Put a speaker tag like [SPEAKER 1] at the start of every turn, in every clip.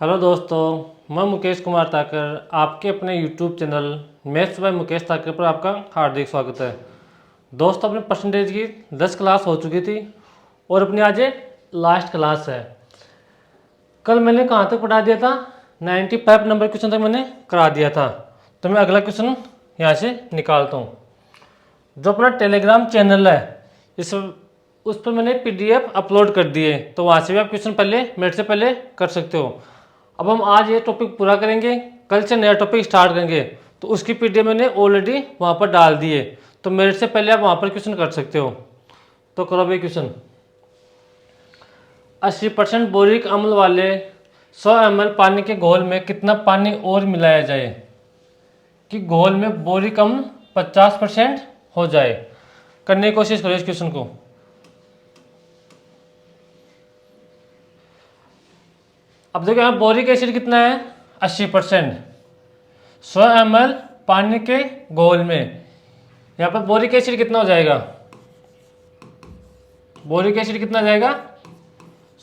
[SPEAKER 1] Hello दोस्तों, मैं मुकेश कुमार ताकर आपके अपने YouTube channel maths by Mukesh Takar पर आपका हार्दिक स्वागत है। दोस्तों, अपने परसेंटेज की 10 क्लास हो चुकी थी और अपनी आज ये लास्ट क्लास है। कल मैंने कहाँ तक पढ़ा दिया था? 95 नंबर क्वेश्चन तक मैंने करा दिया था। तो मैं अगला क्वेश्चन यहाँ से निकालता हूँ। जो अपना टेलीग्राम चैनल है इस उस पर मैंने पीडीएफ अपलोड कर दिए, तो वहाँ से भी आप क्वेश्चन पहले मेरे से पहले कर सकते हो। अब हम आज ये टॉपिक पूरा करेंगे, कल से नया टॉपिक स्टार्ट करेंगे। तो उसकी पीडीएफ मैंने ऑलरेडी वहाँ पर डाल दी है, तो मेरे से पहले आप वहाँ पर क्वेश्चन कर सकते हो। तो करो भाई क्वेश्चन। 80% बोरिक अम्ल वाले 100 ml पानी के घोल में कितना पानी और मिलाया जाए कि घोल में बोरिक अम्ल 50% हो जाए। करने की कोशिश करो इस क्वेश्चन को। अब देखो यहाँ बोरिक एसिड कितना है? 80%। 100 ml पानी के घोल में यहाँ पर बोरिक एसिड कितना हो जाएगा? बोरिक एसिड कितना जाएगा?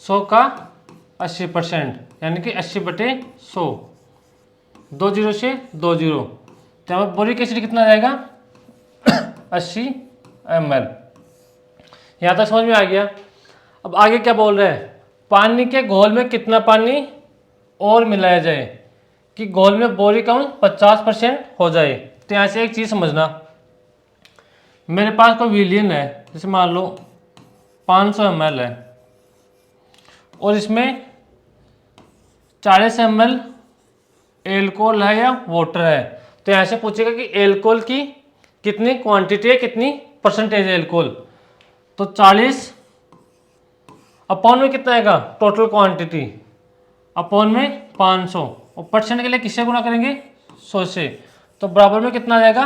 [SPEAKER 1] 100 का 80%, यानी कि 80/100। 2 जीरो से 2 जीरो, तो यहाँ पर बोरिक एसिड कितना जाएगा? 80 ml। यहाँ तक समझ में आ गया। अब आगे क्या बोल रहे हैं? पानी के घोल में कितना पानी और मिलाया जाए कि घोल में बोरिक अम्ल 50% हो जाए। तो यहाँ से एक चीज़ समझना, मेरे पास कोई विलियन है, जैसे मान लो 500 ml है और इसमें 40 ml एल्कोहल है या वाटर है। तो यहाँ से पूछेगा कि एल्कोहल की कितनी क्वांटिटी है, कितनी परसेंटेज है एल्कोहल। तो 40 अपॉन में कितना आएगा? टोटल क्वांटिटी अपॉन में 500, और परसेंट के लिए किससे गुणा करेंगे? 100 से। तो बराबर में कितना आ जाएगा?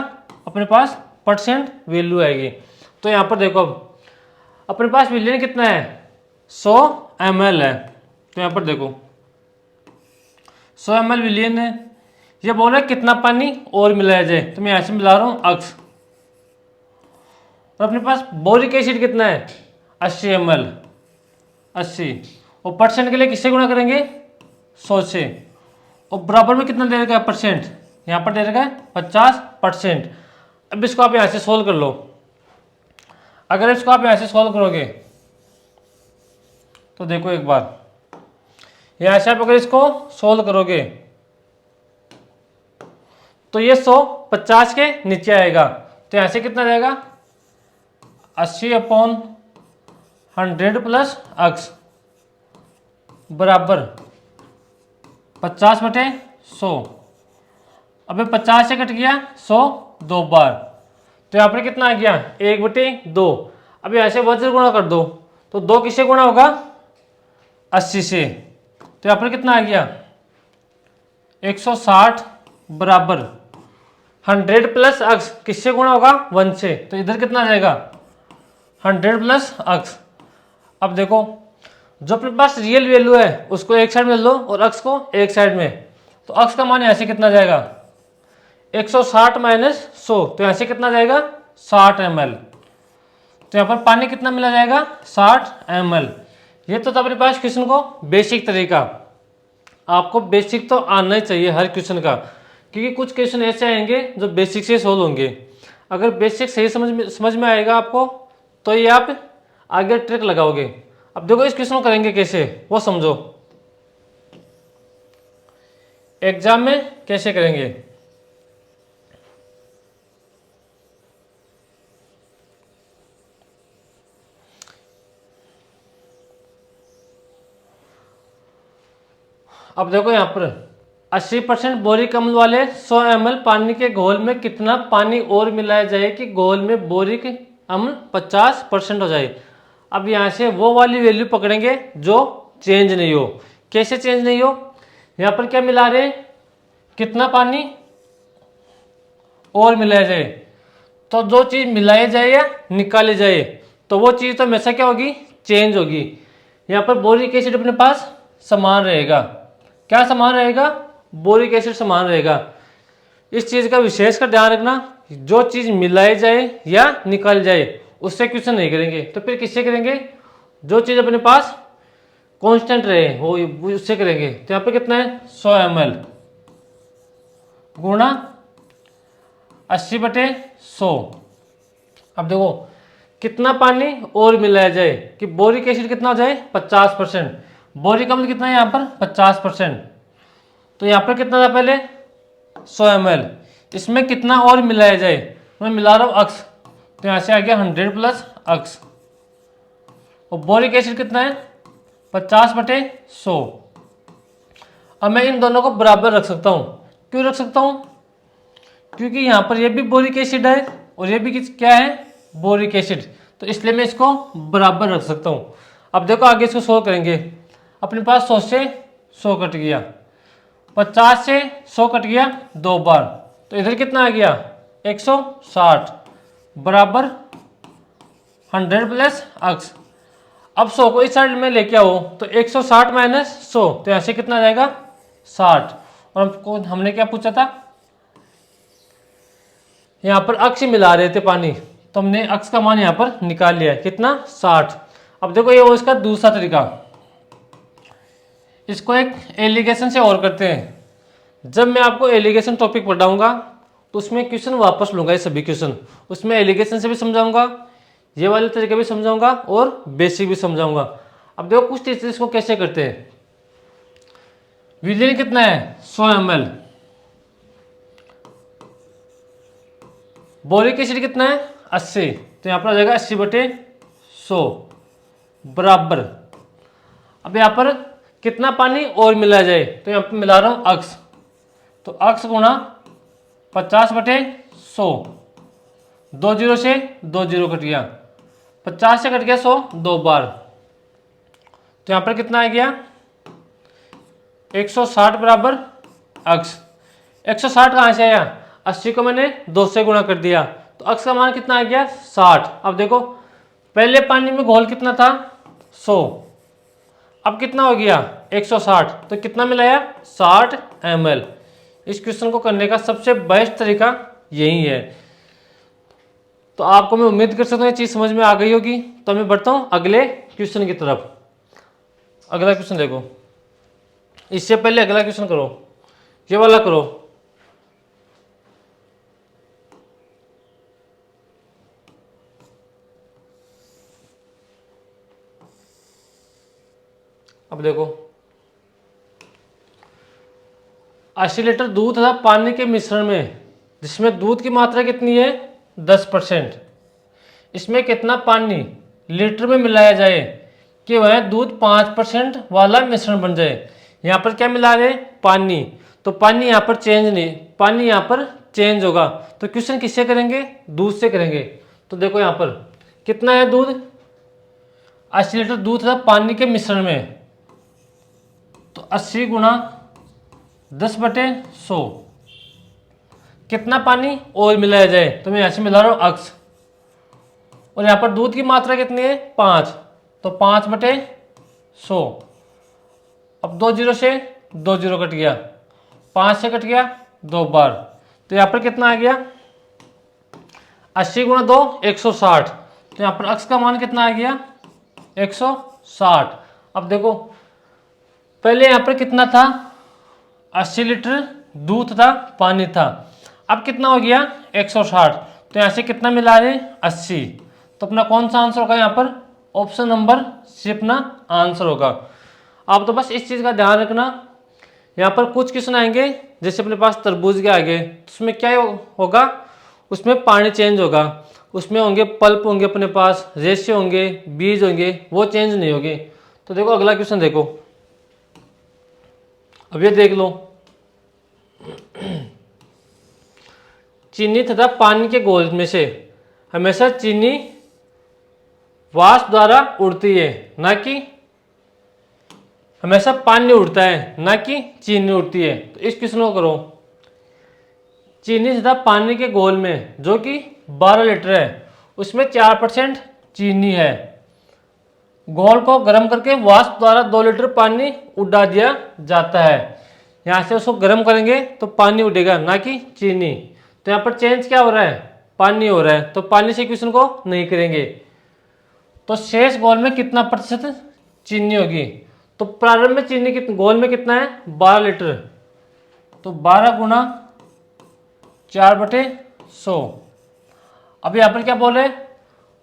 [SPEAKER 1] अपने पास परसेंट वैल्यू आएगी। तो यहाँ पर देखो, अब अपने पास विलियन कितना है? 100 ml है। तो यहाँ पर देखो 100 ml विलियन है। ये बोल रहा है कितना पानी और मिलाया जाए, तो मैं यहाँ से मिला रहा हूँ अक्स। और अपने पास बोरिक एसिड कितना है? 80 ml, 80, और परसेंट के लिए किससे गुणा करेंगे? 100 से। और बराबर में कितना दे देगा? परसेंट। यहाँ पर दे देगा 50%। अब इसको आप यहाँ से सोल्व कर लो। अगर इसको आप यहाँ से सोल्व करोगे तो देखो एक बार, यहाँ से आप अगर इसको सोल्व करोगे तो ये 100 50 के नीचे आएगा। तो यहाँ से कितना जाएगा? 80/100 प्लस अक्स बराबर 50/100। अबे 50 से कट गया 100 2 बार, तो यहाँ पर कितना आ गया? 1/2। अब यहाँ से वज्र गुणा कर दो, तो 2 किससे गुणा होगा? 80 से। तो यहाँ पर कितना आ गया? 160 बराबर 100 प्लस अक्स किससे गुणा होगा? 1 से। तो इधर कितना आ जाएगा? 100 प्लस अक्स। अब देखो, जो अपने पास रियल वैल्यू है उसको एक साइड में लो और अक्स को एक साइड में। तो अक्स का मान यहाँ से कितना जाएगा? 160 माइनस 100, तो यहाँ से कितना जाएगा? 60 ml। तो यहाँ पर पानी कितना मिला जाएगा? 60 ml। ये तो था अपने पास क्वेश्चन को बेसिक तरीका। आपको बेसिक तो आना ही चाहिए हर क्वेश्चन का, क्योंकि कुछ क्वेश्चन ऐसे आएंगे जो बेसिक से सोल्व होंगे। अगर बेसिक सही समझ में आएगा आपको, तो ये आप आगे ट्रिक लगाओगे। अब देखो इस क्वेश्चन को करेंगे कैसे, वो समझो। एग्जाम में कैसे करेंगे? अब देखो यहाँ पर 80% बोरिक अम्ल वाले 100 ml पानी के घोल में कितना पानी और मिलाया जाए कि घोल में बोरिक अम्ल 50% हो जाए। अब यहाँ से वो वाली वैल्यू पकड़ेंगे जो चेंज नहीं हो। कैसे चेंज नहीं हो? यहाँ पर क्या मिला रहे? कितना पानी और मिलाया जाए। तो जो चीज़ मिलाई जाए या निकाली जाए, तो वो चीज़ तो हमेशा क्या होगी? चेंज होगी। यहाँ पर बोरिक एसिड अपने पास समान रहेगा। क्या समान रहेगा? बोरिक एसिड समान रहेगा। इस चीज़ का विशेष कर ध्यान रखना, जो चीज़ मिलाई जाए या निकाली जाए उससे क्वेश्चन नहीं करेंगे। तो फिर किससे करेंगे? जो चीज़ अपने पास कांस्टेंट रहे वो उससे करेंगे। तो यहाँ पर कितना है 100 ml गुणा 80/100। अब देखो कितना पानी और मिलाया जाए कि बोरिक एसिड कितना हो जाए 50%। बोरिक अम्ल कितना है यहाँ पर 50%। तो यहाँ पर कितना था पहले 100 ml, इसमें कितना और मिलाया जाए, मैं मिला रहा हूँ अक्स, तो यहाँ से आ गया 100 प्लस अक्स। और बोरिक एसिड कितना है 50/100। अब मैं इन दोनों को बराबर रख सकता हूँ। क्यों रख सकता हूँ? क्योंकि यहाँ पर ये भी बोरिक एसिड है और ये भी क्या है बोरिक एसिड, तो इसलिए मैं इसको बराबर रख सकता हूँ। अब देखो आगे इसको 100 करेंगे, अपने पास 100 से 100 कट गया, 50 से 100 कट गया 2 बार, तो इधर कितना आ गया 160 बराबर 100 प्लस अक्स। अब 100 को इस साइड में लेके आओ तो 160 माइनस 100, तो यहाँ से कितना आ जाएगा 60। और हमने क्या पूछा था, यहाँ पर अक्स मिला रहे थे पानी, तो हमने अक्स का मान यहाँ पर निकाल लिया है कितना 60। अब देखो ये वो इसका दूसरा तरीका, इसको एक एलिगेशन से और करते हैं। जब मैं आपको एलिगेशन टॉपिक पढ़ाऊंगा तो उसमें क्वेश्चन वापस लूंगा, ये सभी क्वेश्चन उसमें एलिगेशन से भी समझाऊंगा, ये वाले तरीके भी समझाऊंगा और बेसिक भी समझाऊंगा। अब देखो कुछ टीचर इसको कैसे करते हैं। विलेन कितना है 100 ml, बोरिक एसिड कितना है 80, तो यहाँ पर आ जाएगा 80/100 बराबर। अब यहाँ पर कितना पानी और मिला जाए, तो यहाँ पर मिला रहा हूँ अक्स, तो अक्स गुणा 50/100, 2 जीरो से 2 जीरो कट गया, 50 से कट गया 100 2 बार, तो यहाँ पर कितना आ गया 160 बराबर अक्स। 160 कहाँ से आया, 80 को मैंने 2 से गुणा कर दिया, तो अक्स का मान कितना आ गया 60। अब देखो पहले पानी में घोल कितना था 100, अब कितना हो गया 160, तो कितना मिलाया 60 ml। इस क्वेश्चन को करने का सबसे बेस्ट तरीका यही है। तो आपको मैं उम्मीद कर सकता हूँ ये चीज़ समझ में आ गई होगी। तो मैं बढ़ता हूँ अगले क्वेश्चन की तरफ। अगला क्वेश्चन देखो, इससे पहले अगला क्वेश्चन करो, ये वाला करो। अब देखो 80 लीटर दूध तथा पानी के मिश्रण में, जिसमें दूध की मात्रा कितनी है 10%, इसमें कितना पानी लीटर में मिलाया जाए कि वह दूध 5% वाला मिश्रण बन जाए। यहाँ पर क्या मिला रहे पानी, तो पानी यहाँ पर चेंज नहीं, पानी यहाँ पर चेंज होगा, तो क्वेश्चन किससे करेंगे दूध से करेंगे। तो देखो यहाँ पर कितना है दूध 80 लीटर दूध तथा पानी के मिश्रण में, तो 80 गुणा 10/100 कितना पानी और मिलाया जाए, तो मैं यहाँ से मिला रहा हूँ अक्स, और यहाँ पर दूध की मात्रा कितनी है 5, तो 5/100। अब 2 जीरो से 2 जीरो कट गया, 5 से कट गया 2 बार, तो यहाँ पर कितना आ गया 80 गुणा 2 160, तो यहाँ पर अक्स का मान कितना आ गया 160। अब देखो पहले यहाँ पर कितना था 80 लीटर दूध था पानी था, अब कितना हो गया 160, तो यहाँ से कितना मिला रहे 80, तो अपना कौन सा आंसर होगा यहाँ पर ऑप्शन नंबर सी अपना आंसर होगा। आप तो बस इस चीज़ का ध्यान रखना, यहाँ पर कुछ क्वेश्चन आएंगे जैसे अपने पास तरबूज के आगे, तो उसमें क्या होगा उसमें पानी चेंज होगा, उसमें होंगे पल्प होंगे अपने पास, रेशे होंगे, बीज होंगे, वो चेंज नहीं होंगे। तो देखो अगला क्वेश्चन देखो, अब ये देख लो चीनी तथा पानी के घोल में से हमेशा चीनी वाष्प द्वारा उड़ती है, ना कि हमेशा पानी उड़ता है ना कि चीनी उड़ती है। तो इस क्वेश्चन को करो, चीनी तथा पानी के घोल में जो कि 12 लीटर है उसमें 4% चीनी है, घोल को गर्म करके वाष्प द्वारा 2 लीटर पानी उड़ा दिया जाता है। यहाँ से उसको गर्म करेंगे तो पानी उड़ेगा ना कि चीनी, तो यहाँ पर चेंज क्या हो रहा है पानी हो रहा है, तो पानी से क्वेश्चन को नहीं करेंगे। तो शेष घोल में कितना प्रतिशत चीनी होगी, तो प्रारंभ में चीनी कितने, घोल में कितना है 12 लीटर, तो 12 गुना 4/100। अब यहाँ पर क्या बोले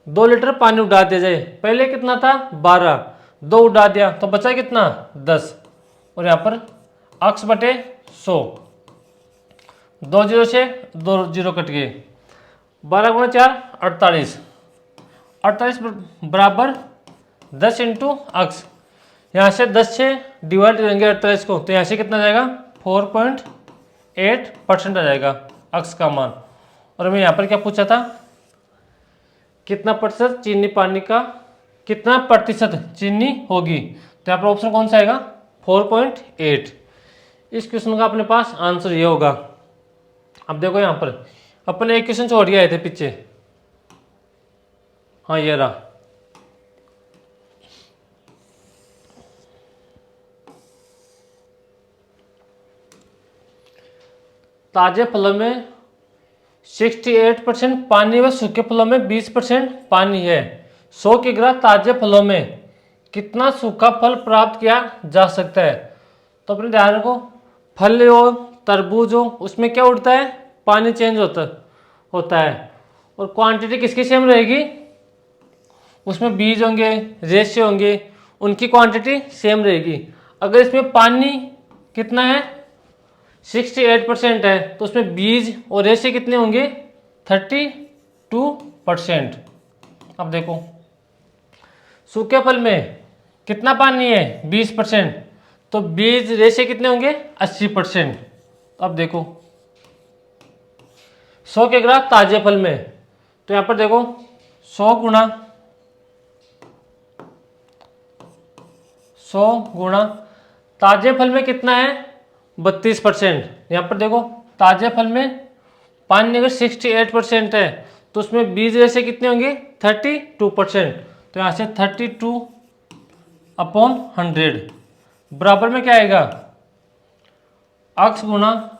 [SPEAKER 1] 2 लीटर पानी उड़ा दिया जाए, पहले कितना था 12, 2 उड़ा दिया तो बचा कितना 10, और यहाँ पर x/100, 2 जीरो से 2 जीरो कट गए, 12 गुना 4 48, 48 बराबर 10 इंटू अक्स, यहाँ से 10 से डिवाइड करेंगे 48 को, तो यहाँ से कितना जाएगा 4.8% आ जाएगा अक्स का मान। और हमें यहाँ पर क्या पूछा था, कितना प्रतिशत चीनी पानी का, कितना प्रतिशत चीनी होगी, तो यहाँ पर ऑप्शन कौन सा आएगा 4.8। इस क्वेश्चन का अपने पास आंसर ये होगा। अब देखो यहाँ पर अपन एक क्वेश्चन छोड़ के आए थे पीछे, हाँ ये रहा, ताजे फलों में 68% पानी व सूखे फलों में 20% पानी है। 100 किग्रा ताजे फलों में कितना सूखा फल प्राप्त किया जा सकता है। तो अपने ध्यान रखो, फल हो तरबूज हो उसमें क्या उड़ता है, पानी चेंज होता है, और क्वांटिटी किसकी सेम रहेगी, उसमें बीज होंगे रेशे होंगे, उनकी क्वांटिटी सेम रहेगी। अगर इसमें पानी कितना है 68% है, तो उसमें बीज और रेशे कितने होंगे 32%। अब देखो सूखे फल में कितना पानी है 20%, तो बीज रेशे कितने होंगे 80%। अब देखो 100 किग्रा ताजे फल में, तो यहां पर देखो 100 गुणा ताजे फल में कितना है 32%। यहाँ पर देखो ताजे फल में पानी अगर 68% है, तो उसमें बीज रेशे कितने होंगे 32%, तो यहाँ से 32/100 बराबर में क्या आएगा x गुणा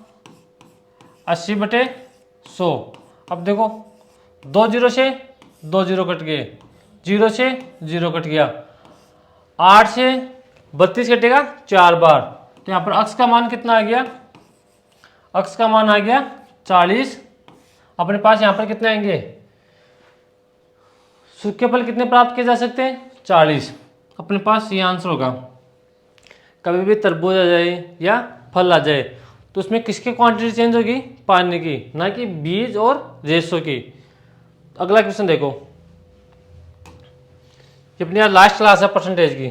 [SPEAKER 1] 80/100। अब देखो 2 जीरो से 2 जीरो कट गए, 0 से 0 कट गया, 8 से 32 कटेगा 4 बार, तो यहाँ पर x का मान कितना आ गया, x का मान आ गया 40। अपने पास यहाँ पर कितने आएंगे, सूखे फल कितने प्राप्त किए जा सकते हैं 40। अपने पास ये आंसर होगा। कभी भी तरबूज आ जाए या फल आ जाए तो उसमें किसकी क्वांटिटी चेंज होगी, पानी की, ना कि बीज और रेशों की। अगला क्वेश्चन देखो, ये अपनी लास्ट क्लास है परसेंटेज की,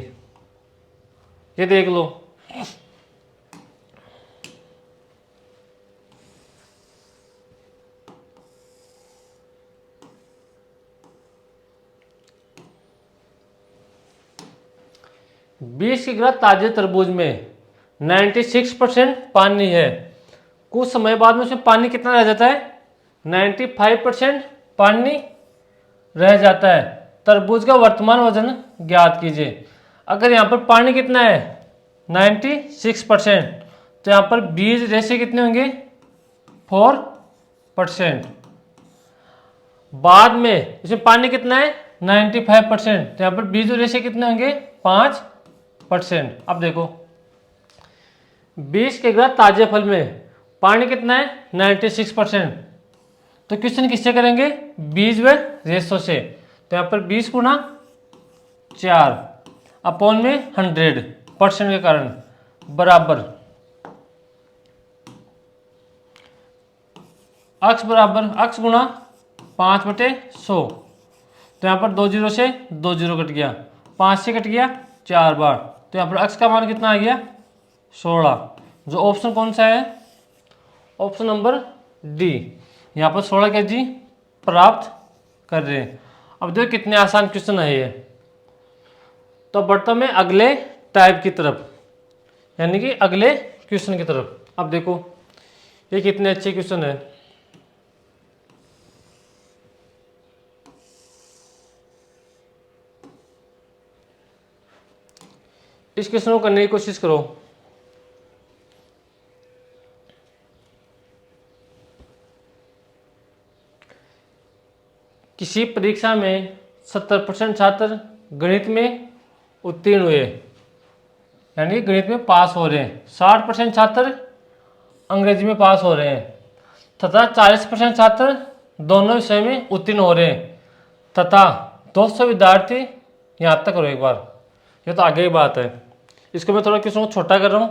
[SPEAKER 1] ये देख लो। बीस किग्रा ताजे तरबूज में 96% पानी है, कुछ समय बाद में उसमें पानी कितना रह जाता है 95% पानी रह जाता है। तरबूज का वर्तमान वजन ज्ञात कीजिए। अगर यहाँ पर पानी कितना है 96%, तो यहाँ पर बीज रेशे कितने होंगे 4%। बाद में इसमें पानी कितना है 95%, तो यहाँ पर बीज रेशे कितने होंगे 5%। अब देखो 20 किग्रा ताजे फल में पानी कितना है 96%, तो क्वेश्चन किससे करेंगे बीज व रेशो से। तो यहाँ पर 20 गुना 4 में 100% के कारण बराबर x बराबर x गुणा 5/100। तो यहाँ पर 2 जीरो से 2 जीरो कट गया, 5 से कट गया 4 बार, तो यहाँ पर x का मान कितना आ गया 16। जो ऑप्शन कौन सा है, ऑप्शन नंबर डी। यहाँ पर 16 kg प्राप्त कर रहे हैं। अब देखो कितने आसान क्वेश्चन है ये। तो बढ़ता मैं अगले टाइप की तरफ, यानी कि अगले क्वेश्चन की तरफ। अब देखो ये कितने अच्छे क्वेश्चन है। इस क्वेश्चन को करने की कोशिश करो। किसी परीक्षा में 70% छात्र गणित में उत्तीर्ण हुए, यानी कि गणित में पास हो रहे हैं। 60% छात्र अंग्रेजी में पास हो रहे हैं तथा 40% छात्र दोनों विषय में उत्तीर्ण हो रहे हैं तथा 200 विद्यार्थी यहाँ तक करो एक बार। ये तो आगे की बात है। इसको मैं थोड़ा क्वेश्चन को छोटा कर रहा हूँ।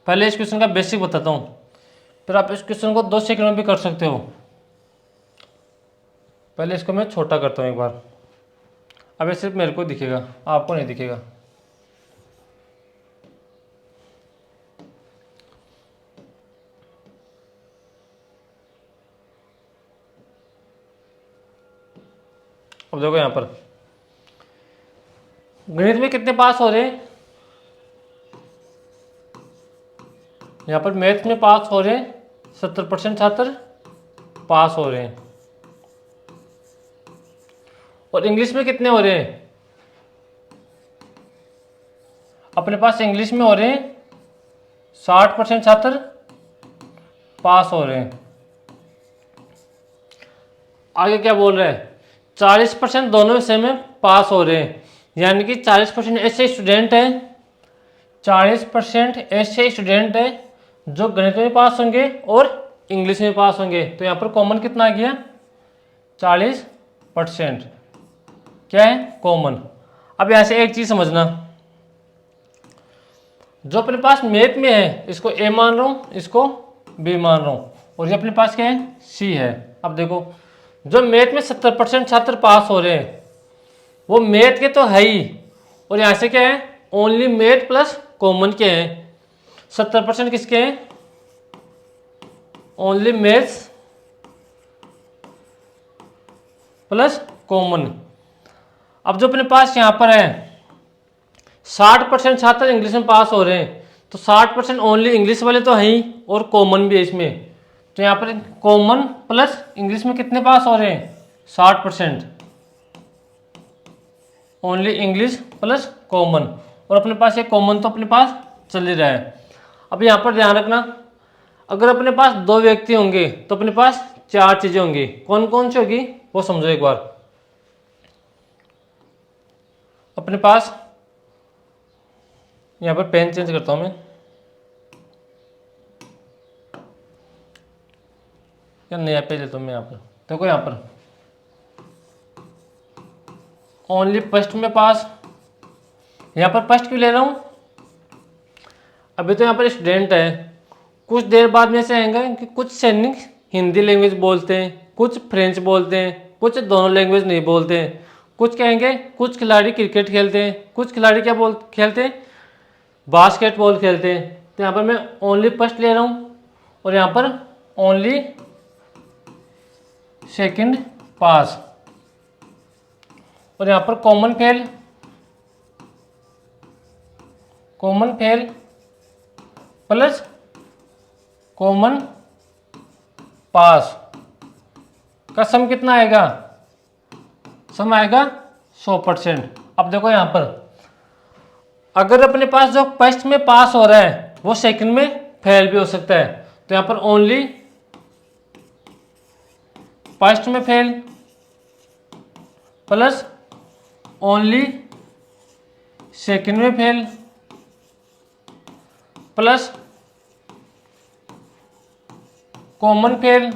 [SPEAKER 1] पहले इस क्वेश्चन का बेसिक बताता हूँ, फिर आप इस क्वेश्चन को 2 सेकंड में भी कर सकते हो। पहले इसको मैं छोटा करता हूँ एक बार। अब ये सिर्फ मेरे को दिखेगा, आपको नहीं दिखेगा। अब देखो यहाँ पर गणित में कितने पास हो रहे हैं, यहाँ पर मैथ में पास हो रहे हैं 70% छात्र पास हो रहे हैं। और इंग्लिश में कितने हो रहे हैं, अपने पास इंग्लिश में हो रहे हैं 60% छात्र पास हो रहे हैं। आगे क्या बोल रहा है, 40% दोनों विषय में पास हो रहे हैं, यानी कि 40% ऐसे स्टूडेंट हैं, 40% ऐसे स्टूडेंट हैं जो गणित में पास होंगे और इंग्लिश में पास होंगे। तो यहाँ पर कॉमन कितना आ गया, 40%। क्या है, कॉमन। अब यहाँ से एक चीज समझना, जो अपने पास मैथ में है इसको ए मान रहा हूँ, इसको बी मान रहा हूँ, और ये अपने पास क्या है, सी है। अब देखो जो मैथ में 70% छात्र पास हो रहे हैं वो मैथ के तो है ही, और यहाँ से क्या है, ओनली मैथ प्लस कॉमन के हैं। 70% किसके हैं, ओनली मैथ्स प्लस कॉमन। अब जो अपने पास यहाँ पर है 60% छात्र इंग्लिश में पास हो रहे हैं, तो 60% ओनली इंग्लिश वाले तो है ही और कॉमन भी है इसमें। तो यहाँ पर कॉमन प्लस इंग्लिश में कितने पास हो रहे हैं, 60%, ओनली इंग्लिश प्लस कॉमन। और अपने पास ये कॉमन तो अपने पास चल ही रहा है। अब यहाँ पर ध्यान रखना, अगर अपने पास 2 व्यक्ति होंगे तो अपने पास 4 चीजें होंगी। कौन कौन सी होगी वो समझो एक बार। अपने पास यहाँ पर पेन चेंज करता हूं मैं, या नया पेज लेता हूं मैं। यहाँ पर देखो, यहाँ पर ओनली फर्स्ट में पास, यहाँ पर फर्स्ट क्यों ले रहा हूं, अभी तो यहाँ पर स्टूडेंट है, कुछ देर बाद में से आएंगे कि कुछ सैनिक हिंदी लैंग्वेज बोलते हैं, कुछ फ्रेंच बोलते हैं, कुछ दोनों लैंग्वेज नहीं बोलते हैं, कुछ कहेंगे कुछ खिलाड़ी क्रिकेट खेलते हैं, कुछ खिलाड़ी क्या खेलते हैं, बास्केटबॉल खेलते हैं। तो यहाँ पर मैं ओनली फर्स्ट ले रहा हूँ और यहाँ पर ओनली सेकंड पास, और यहाँ पर common fail, common fail plus common pass का सम कितना आएगा, सम आएगा 100%। अब देखो यहाँ पर अगर अपने पास जो फर्स्ट में पास हो रहा है वो सेकंड में फेल भी हो सकता है, तो यहाँ पर ओनली फर्स्ट में फेल प्लस ओनली सेकंड में fail plus common fail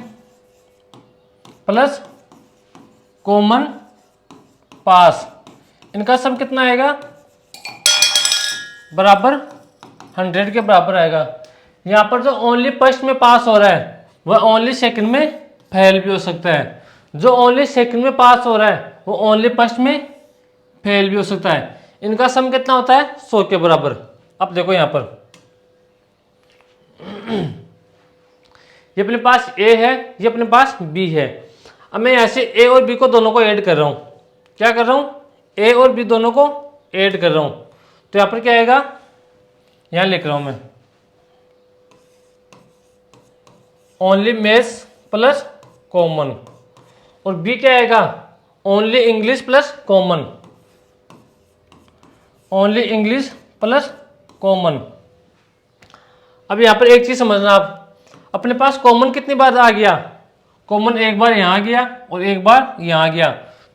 [SPEAKER 1] plus common pass, इनका सम कितना आएगा, बराबर 100 के बराबर आएगा। यहाँ पर जो ओनली फर्स्ट में पास हो रहा है वह ओनली सेकंड में फेल भी हो सकता है, जो ओनली सेकंड में पास हो रहा है वो ओनली फर्स्ट में फेल भी हो सकता है। इनका सम कितना होता है, 100 के बराबर। अब देखो यहाँ पर ये अपने पास ए है, ये अपने पास बी है। अब मैं यहाँ से ए और बी को दोनों को ऐड कर रहा हूँ। क्या कर रहा हूँ, ए और बी दोनों को ऐड कर रहा हूँ। तो यहाँ पर क्या आएगा, यहाँ लिख रहा हूँ मैं ओनली मैथ्स प्लस कॉमन, और बी क्या आएगा, only English plus common, only English plus common. अब यहाँ पर एक चीज समझना, आप अपने पास कॉमन कितनी बार आ गया, कॉमन एक बार यहाँ आ गया और एक बार यहाँ आ गया।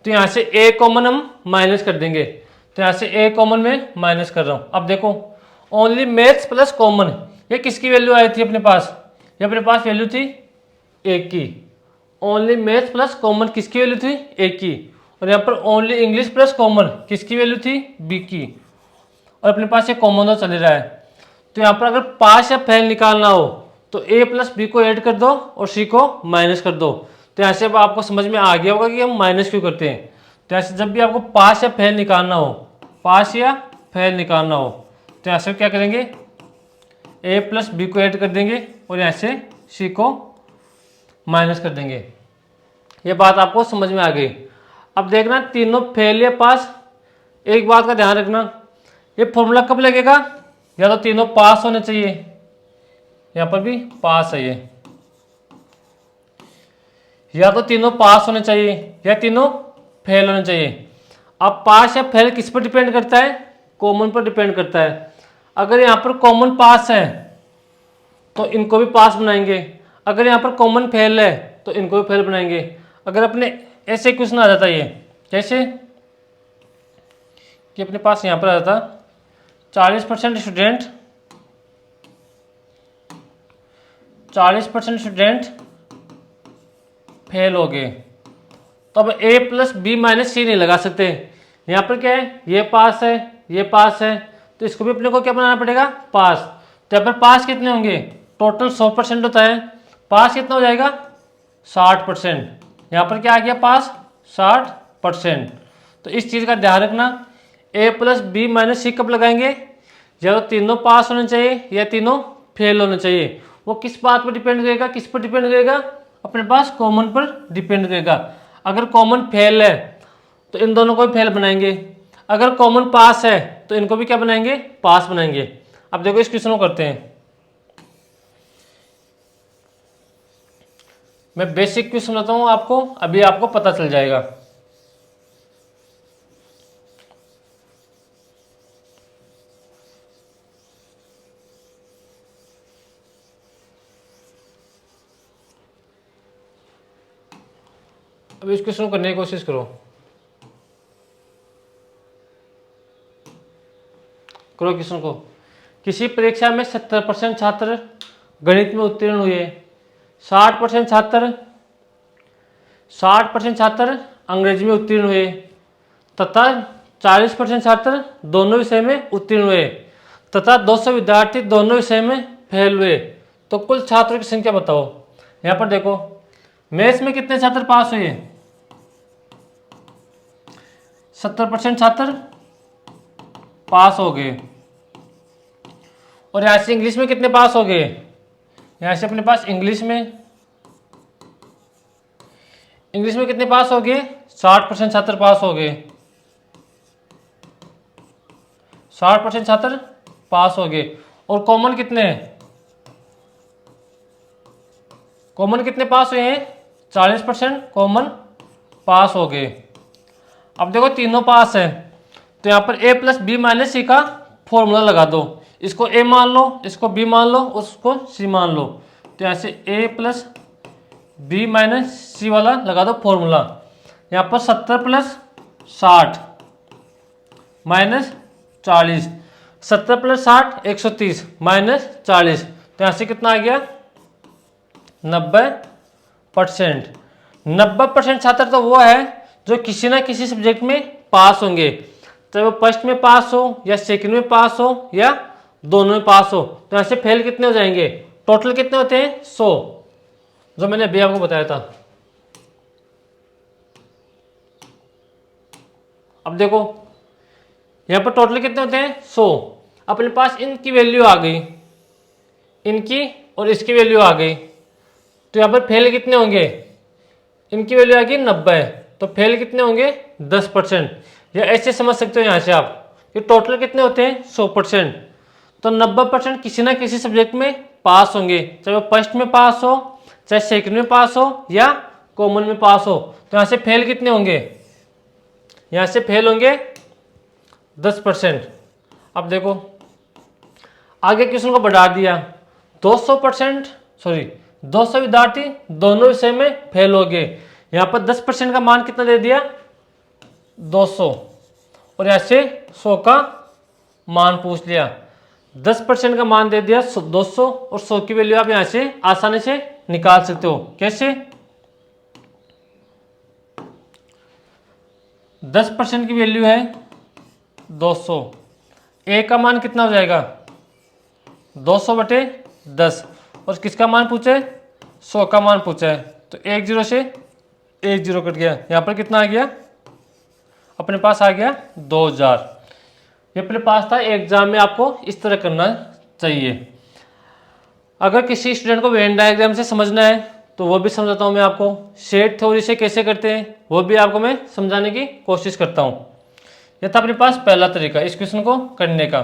[SPEAKER 1] तो यहाँ से ए कॉमन हम माइनस कर देंगे, तो यहाँ से ए कॉमन में माइनस कर रहा हूँ। अब देखो ओनली मैथ्स प्लस कॉमन, ये किसकी वैल्यू आई थी अपने पास? ये अपने पास वैल्यू थी ए की। ओनली मैथ्स प्लस कॉमन किसकी वैल्यू थी? ए की। और यहाँ पर ओनली इंग्लिश प्लस कॉमन किसकी वैल्यू थी? बी की। और अपने पास ये कॉमन तो चल रहा है, तो यहाँ पर अगर पास या फेल निकालना हो तो ए प्लस बी को ऐड कर दो और सी को माइनस कर दो। तो यहाँ से अब आपको समझ में आ गया होगा कि हम माइनस क्यों करते हैं। तो यहाँ से जब भी आपको पास या फेल निकालना हो, पास या फेल निकालना हो, तो यहाँ से क्या करेंगे? ए प्लस बी को ऐड कर देंगे और यहाँ से सी को माइनस कर देंगे। ये बात आपको समझ में आ गई। अब देखना तीनों फेल या पास, एक बात का ध्यान रखना, ये फॉर्मूला कब लगेगा? या तो तीनों पास होने चाहिए, यहाँ पर भी पास है ये, या तो तीनों पास होने चाहिए या तीनों फेल होने चाहिए। अब पास या फेल किस पर डिपेंड करता है? कॉमन पर डिपेंड करता है। अगर यहाँ पर कॉमन पास है तो इनको भी पास बनाएंगे, अगर यहाँ पर कॉमन फेल है तो इनको भी फेल बनाएंगे। अगर अपने ऐसे क्वेश्चन आ जाता है, ये कैसे कि अपने पास यहाँ पर आ जाता 40% स्टूडेंट फेल हो गए, तो अब ए प्लस बी माइनस सी नहीं लगा सकते। यहाँ पर क्या है? ये पास है, ये पास है, तो इसको भी अपने को क्या बनाना पड़ेगा? पास। तो यहाँ पर पास कितने होंगे? टोटल 100% होता है, पास कितना हो जाएगा? 60%। यहाँ पर क्या आ गया? पास 60%। तो इस चीज़ का ध्यान रखना, ए प्लस बी माइनस सी कब लगाएंगे? या तो तीनों पास होने चाहिए या तीनों फेल होने चाहिए। वो किस बात पर डिपेंड करेगा? किस पर डिपेंड करेगा? अपने पास कॉमन पर डिपेंड करेगा। अगर कॉमन फेल है तो इन दोनों को भी फेल बनाएंगे, अगर कॉमन पास है तो इनको भी क्या बनाएंगे? पास बनाएंगे। अब देखो इस क्वेश्चन को करते हैं। मैं बेसिक क्वेश्चन समझाता हूँ आपको, अभी आपको पता चल जाएगा। अब इस क्वेश्चन को करने की कोशिश करो, करो क्वेश्चन को। किसी परीक्षा में 70% छात्र गणित में उत्तीर्ण हुए, 60% छात्र अंग्रेजी में उत्तीर्ण हुए तथा 40% छात्र दोनों विषय में उत्तीर्ण हुए तथा 200 विद्यार्थी दोनों विषय में फेल हुए, तो कुल छात्रों की संख्या बताओ। यहाँ पर देखो मैथ्स में कितने छात्र पास हुए? 70% छात्र पास हो गए। और यहाँ से इंग्लिश में कितने पास हो गए? यहाँ से अपने पास इंग्लिश में कितने पास हो गए? 60% छात्र पास हो गए, 60% छात्र पास हो गए। और कॉमन कितने हैं? कॉमन कितने पास हुए हैं? 40% कॉमन पास हो गए। अब देखो तीनों पास है, तो यहाँ पर ए प्लस बी माइनस सी का फॉर्मूला लगा दो। इसको ए मान लो, इसको बी मान लो, उसको सी मान लो। तो यहाँ से ए प्लस बी माइनस सी वाला लगा दो फॉर्मूला। यहाँ पर 70 प्लस 60 माइनस 40, 70 प्लस 60 130 माइनस 40, तो यहाँ से कितना आ गया? 90%। 90% छात्र तो वो है जो किसी ना किसी सब्जेक्ट में पास होंगे, चाहे वो फर्स्ट में पास हो या सेकंड में पास हो या दोनों में पास हो। तो यहाँ से फेल कितने हो जाएंगे? टोटल कितने होते हैं? 100, जो मैंने अभी आपको बताया था। अब देखो यहाँ पर टोटल कितने होते हैं? 100। अपने पास इनकी वैल्यू आ गई, इनकी और इसकी वैल्यू आ गई, तो यहाँ पर फेल कितने होंगे? इनकी वैल्यू आ गई 90, तो फेल कितने होंगे? 10%। या ऐसे समझ सकते हो यहाँ से आप कि टोटल कितने होते हैं? 100%। तो 90% किसी ना किसी सब्जेक्ट में पास होंगे, चाहे वो फर्स्ट में पास हो, चाहे सेकंड में पास हो या कॉमन में पास हो। तो यहाँ से फेल कितने होंगे? यहाँ से फेल होंगे 10%। अब देखो आगे क्वेश्चन को बढ़ा दिया, 200 विद्यार्थी दोनों विषय में फेल हो गए। यहाँ पर 10% का मान कितना दे दिया? 200, और यहाँ से 100 का मान पूछ लिया। 10% का मान दे दिया 200 और 100 की वैल्यू आप यहाँ से आसानी से निकाल सकते हो। कैसे? 10% की वैल्यू है 200, ए का मान कितना हो जाएगा 200/10, और किसका मान पूछा है 100 का मान पूछा है, तो 1 0 से 1 0 कट गया, यहाँ पर कितना आ गया अपने पास आ गया 2000। ये अपने पास था। एग्जाम में आपको इस तरह करना चाहिए। अगर किसी स्टूडेंट को वेन डायग्राम से समझना है तो वो भी समझाता हूँ मैं आपको। शेड थ्योरी से कैसे करते हैं वो भी आपको मैं समझाने की कोशिश करता हूँ। यह था अपने पास पहला तरीका इस क्वेश्चन को करने का।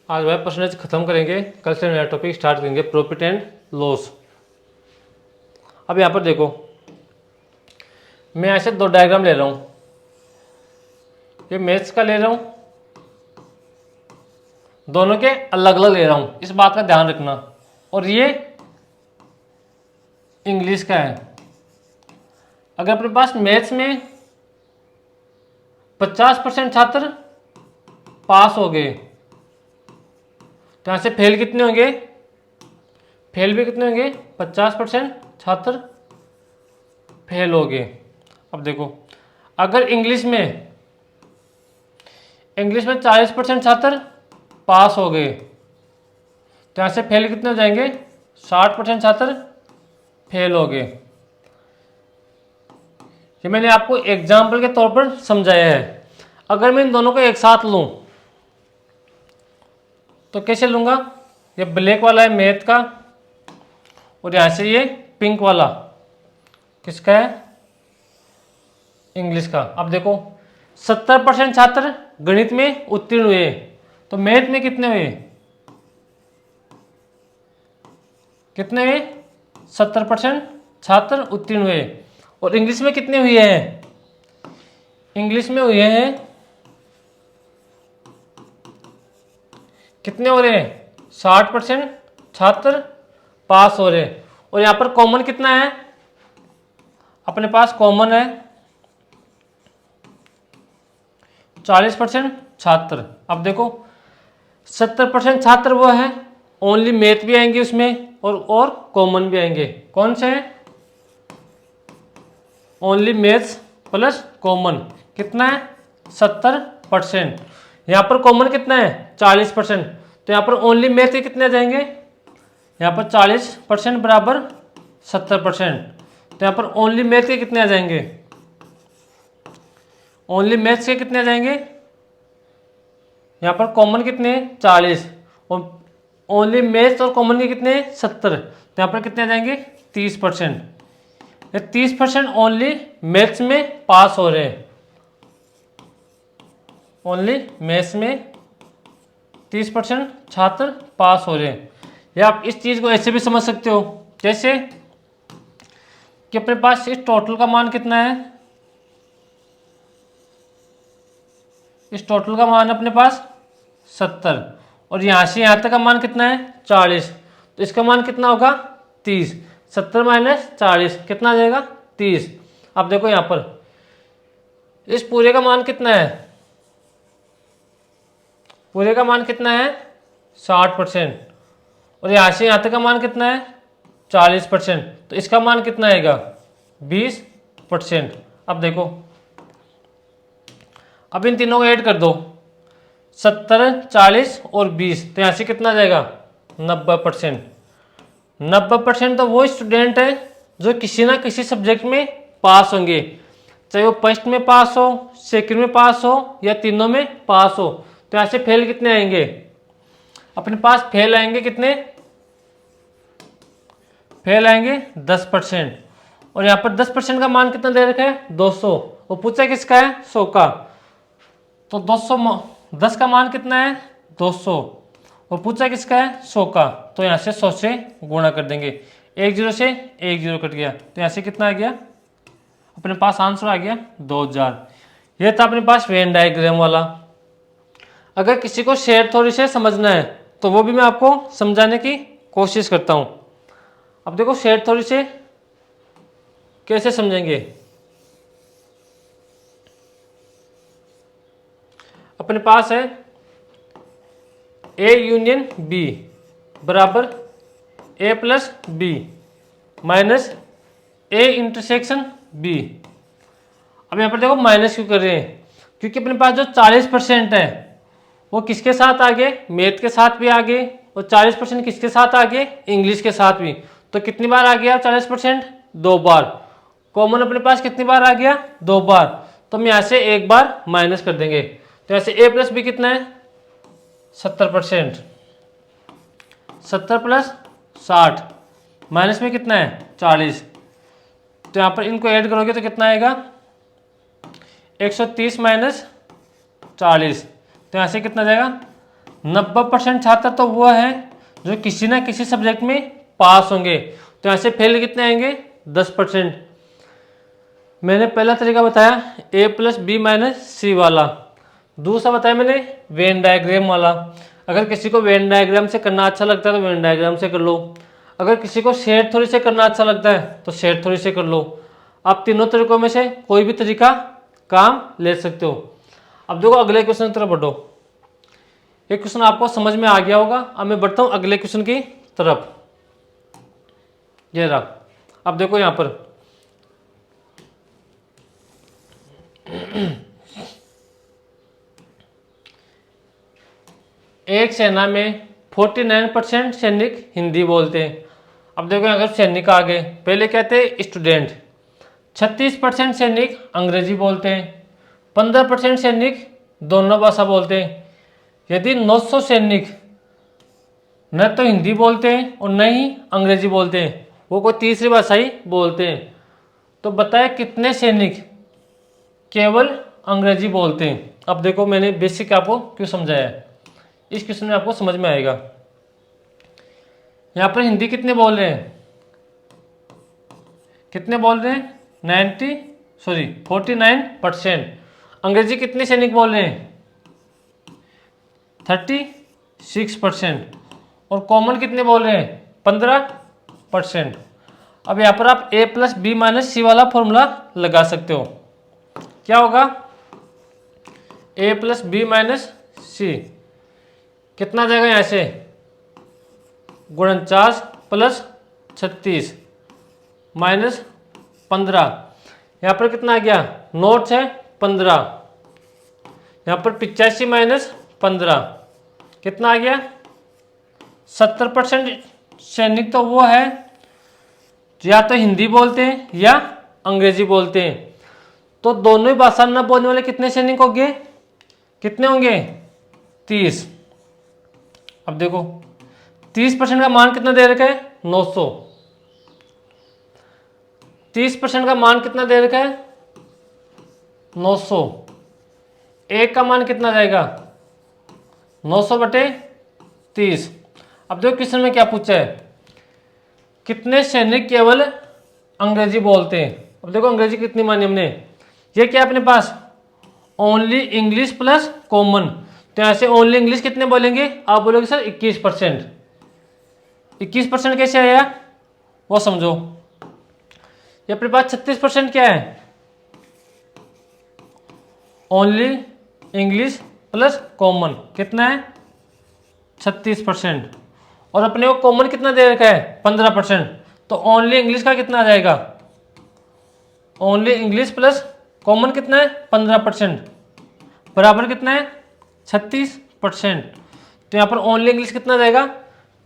[SPEAKER 1] आज वह परसेंटेज खत्म करेंगे, कल से नया टॉपिक स्टार्ट करेंगे, प्रॉफिट एंड लॉस। अब यहाँ पर देखो, मैं ऐसे 2 डायग्राम ले रहा हूँ, ये मैथ्स का ले रहा हूँ, दोनों के अलग अलग ले रहा हूँ, इस बात का ध्यान रखना। और ये इंग्लिश का है। अगर अपने पास मैथ्स में 50% छात्र पास हो गए तो यहाँ से फेल कितने होंगे, फेल भी कितने होंगे 50% छात्र फेल हो गए। अब देखो, अगर इंग्लिश में 40% छात्र पास हो गए तो यहाँ से फेल कितने हो जाएंगे 60% छात्र फेल हो गए। ये मैंने आपको एग्जाम्पल के तौर पर समझाया है। अगर मैं इन दोनों को एक साथ लूं तो कैसे लूंगा, ये ब्लैक वाला है मैथ का और यहाँ से ये पिंक वाला किसका है इंग्लिश का। अब देखो 70% छात्र गणित में उत्तीर्ण हुए तो मैथ में कितने हुए, कितने हुए 70% छात्र उत्तीर्ण हुए। और इंग्लिश में कितने हुए हैं, इंग्लिश में हुए हैं कितने हो रहे हैं 60% छात्र पास हो रहे। और यहाँ पर कॉमन कितना है, अपने पास कॉमन है 40% छात्र। अब देखो 70% छात्र वो है ओनली मैथ भी आएंगे उसमें और कॉमन भी आएंगे। कौन से हैं, ओनली मैथ्स प्लस कॉमन, कितना है 70%। यहाँ पर कॉमन कितना है 40%, तो यहाँ पर ओनली मैथ के कितने आ जाएंगे, यहाँ पर 40% बराबर 70%, तो यहाँ पर ओनली मैथ के कितने आ जाएंगे, ओनली मैथ्स के कितने आ जाएंगे, यहाँ पर कॉमन कितने 40 और ओनली मैथ्स और कॉमन के कितने 70, तो यहाँ पर कितने आ जाएंगे 30%। ये 30% ओनली मैथ्स में पास हो रहे हैं, ओनली मैथ्स में 30% छात्र पास हो रहे हैं। या आप इस चीज़ को ऐसे भी समझ सकते हो, जैसे कि अपने पास इस टोटल का मान कितना है, इस टोटल का मान अपने पास 70 और यहाँ से यहाँ तक का मान कितना है 40, तो इसका मान कितना होगा 30। 70 माइनस 40 कितना आ जाएगा 30। अब देखो यहाँ पर इस पूरे का मान कितना है, पूरे का मान कितना है 60% और यहाँ से यहाँ तक का मान कितना है 40%, तो इसका मान कितना आएगा 20%। अब देखो, अब इन तीनों को ऐड कर दो 70, 40 और 20, तो यहाँ से कितना आ जाएगा 90%। 90% तो वो स्टूडेंट है जो किसी ना किसी सब्जेक्ट में पास होंगे, चाहे वो फर्स्ट में पास हो, सेकंड में पास हो या तीनों में पास हो। तो यहाँ से फेल कितने आएंगे, अपने पास फेल आएंगे कितने, फेल आएंगे 10%। और यहाँ पर 10% का मान कितना दे रखा है 200, वो पूछा किसका है 100 का, तो 10 का मान कितना है 200 और पूछा किसका है 100 का, तो यहाँ से 100 से गुणा कर देंगे। 1 0 से 1 0 कट गया, तो यहाँ से कितना आ गया, अपने पास आंसर आ गया 2000। यह था अपने पास वेन डायग्राम वाला। अगर किसी को शेड थ्योरी से समझना है तो वो भी मैं आपको समझाने की कोशिश करता हूँ। अब देखो शेड थ्योरी से कैसे समझेंगे। अपने पास है ए यूनियन बी बराबर A plus B minus A intersection B. अब यहाँ पर देखो माइनस क्यों कर रहे हैं, क्योंकि अपने पास जो 40% है वो किसके साथ आगे, मैथ के साथ भी आगे, और 40% किसके साथ आगे, इंग्लिश के साथ भी। तो कितनी बार आ गया 40%? 2 बार। कॉमन अपने पास कितनी बार आ गया? 2 बार। तो हम यहाँ से 1 बार माइनस कर देंगे। तो ऐसे ए प्लस बी कितना है? 70%। 70 प्लस 60 माइनस में कितना है? 40। तो यहाँ पर इनको ऐड करोगे तो कितना आएगा? 130 माइनस 40। तो यहाँ से कितना जाएगा? 90% छात्र तो वो है जो किसी ना किसी सब्जेक्ट में पास होंगे। तो यहाँ से फेल कितने आएंगे? 10%। मैंने पहला तरीका बताया ए प्लस बी माइनस सी वाला। दूसरा बताया मैंने वेन डायग्राम वाला। अगर किसी को वेन डायग्राम से करना अच्छा लगता है तो वेन डायग्राम से कर लो। अगर किसी को शेड थ्योरी से करना अच्छा लगता है तो शेड थ्योरी से कर लो। आप तीनों तरीकों में से कोई भी तरीका काम ले सकते हो। अब देखो अगले क्वेश्चन की तरफ बढ़ो। ये क्वेश्चन आपको समझ में आ गया होगा। अब मैं बढ़ता हूं अगले क्वेश्चन की तरफ। ये रहा। अब देखो यहां पर एक सेना में 49% सैनिक हिंदी बोलते हैं। अब देखो अगर सैनिक आ गए, पहले क्या थे? स्टूडेंट। 36% सैनिक अंग्रेजी बोलते हैं। 15% सैनिक दोनों भाषा बोलते हैं। यदि 900 सैनिक न तो हिंदी बोलते हैं और न ही अंग्रेजी बोलते हैं, वो कोई तीसरी भाषा ही बोलते हैं, तो बताए कितने सैनिक केवल अंग्रेजी बोलते हैं? अब देखो मैंने बेसिक आपको क्यों समझाया है, इस क्वेश्चन में आपको समझ में आएगा। यहाँ पर हिंदी कितने बोल रहे हैं? कितने बोल रहे हैं? 49%। अंग्रेजी कितने सैनिक बोल रहे हैं? 36%। और कॉमन कितने बोल रहे हैं? 15%। अब यहाँ पर आप ए प्लस बी माइनस सी वाला फॉर्मूला लगा सकते हो। क्या होगा? ए प्लस बी माइनस सी कितना जाएगा? यहाँ से 49 प्लस 36 माइनस 15। यहाँ पर कितना आ गया? नोट्स है 15। यहाँ पर 85 माइनस 15 कितना आ गया? 70% सैनिक तो वो है या तो हिंदी बोलते हैं या अंग्रेजी बोलते हैं। तो दोनों ही भाषा न बोलने वाले कितने सैनिक होंगे? कितने होंगे? 30। अब देखो 30% का मान कितना दे रखा है? 900। 30% का मान कितना दे रखा है? 900। एक का मान कितना जाएगा? 900 बटे 30। अब देखो क्वेश्चन में क्या पूछा है, कितने सैनिक केवल अंग्रेजी बोलते हैं। अब देखो अंग्रेजी कितनी मानी हमने, ये क्या अपने पास? Only English plus common. तो यहाँ से ओनली इंग्लिश कितने बोलेंगे? आप बोलोगे सर 21%। 21% कैसे आया वो समझो। ये अपने पास 36% क्या है? ओनली इंग्लिश प्लस कॉमन कितना है? 36%। और अपने को कॉमन कितना दे रखा है? 15%। तो ओनली इंग्लिश का कितना आ जाएगा? ओनली इंग्लिश प्लस कॉमन कितना है? 15% बराबर कितना है? 36%। तो यहाँ पर ओनली इंग्लिश कितना जाएगा?